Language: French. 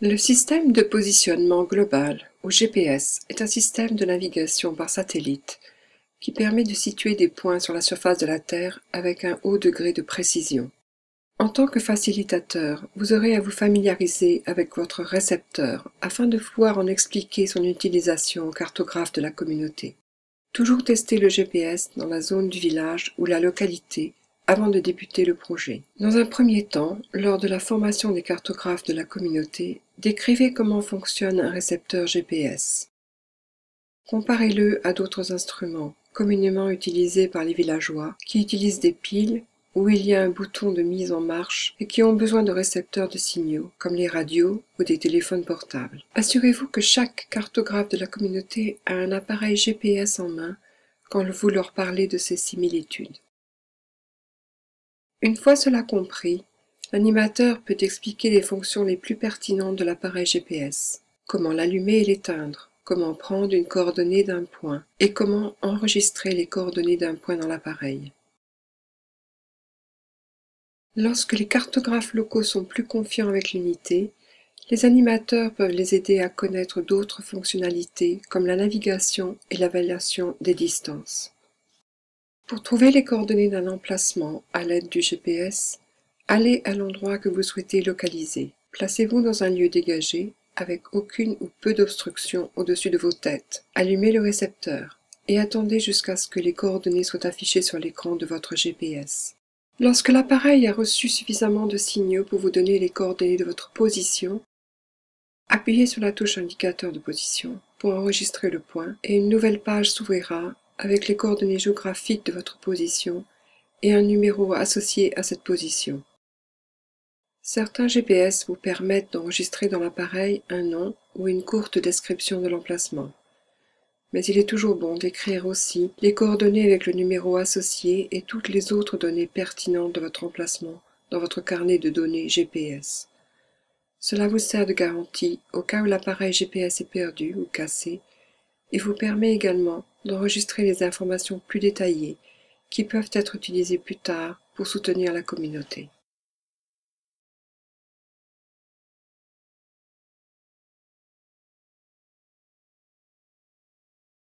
Le système de positionnement global, ou GPS, est un système de navigation par satellite qui permet de situer des points sur la surface de la Terre avec un haut degré de précision. En tant que facilitateur, vous aurez à vous familiariser avec votre récepteur afin de pouvoir en expliquer son utilisation aux cartographes de la communauté. Toujours tester le GPS dans la zone du village ou la localité avant de débuter le projet. Dans un premier temps, lors de la formation des cartographes de la communauté, décrivez comment fonctionne un récepteur GPS. Comparez-le à d'autres instruments, communément utilisés par les villageois, qui utilisent des piles, où il y a un bouton de mise en marche et qui ont besoin de récepteurs de signaux, comme les radios ou des téléphones portables. Assurez-vous que chaque cartographe de la communauté a un appareil GPS en main quand vous leur parlez de ces similitudes. Une fois cela compris, l'animateur peut expliquer les fonctions les plus pertinentes de l'appareil GPS, comment l'allumer et l'éteindre, comment prendre une coordonnée d'un point et comment enregistrer les coordonnées d'un point dans l'appareil. Lorsque les cartographes locaux sont plus confiants avec l'unité, les animateurs peuvent les aider à connaître d'autres fonctionnalités comme la navigation et l'évaluation des distances. Pour trouver les coordonnées d'un emplacement à l'aide du GPS, allez à l'endroit que vous souhaitez localiser. Placez-vous dans un lieu dégagé avec aucune ou peu d'obstruction au-dessus de vos têtes. Allumez le récepteur et attendez jusqu'à ce que les coordonnées soient affichées sur l'écran de votre GPS. Lorsque l'appareil a reçu suffisamment de signaux pour vous donner les coordonnées de votre position, appuyez sur la touche indicateur de position pour enregistrer le point et une nouvelle page s'ouvrira avec les coordonnées géographiques de votre position et un numéro associé à cette position. Certains GPS vous permettent d'enregistrer dans l'appareil un nom ou une courte description de l'emplacement. Mais il est toujours bon d'écrire aussi les coordonnées avec le numéro associé et toutes les autres données pertinentes de votre emplacement dans votre carnet de données GPS. Cela vous sert de garantie au cas où l'appareil GPS est perdu ou cassé et vous permet également d'enregistrer les informations plus détaillées qui peuvent être utilisées plus tard pour soutenir la communauté.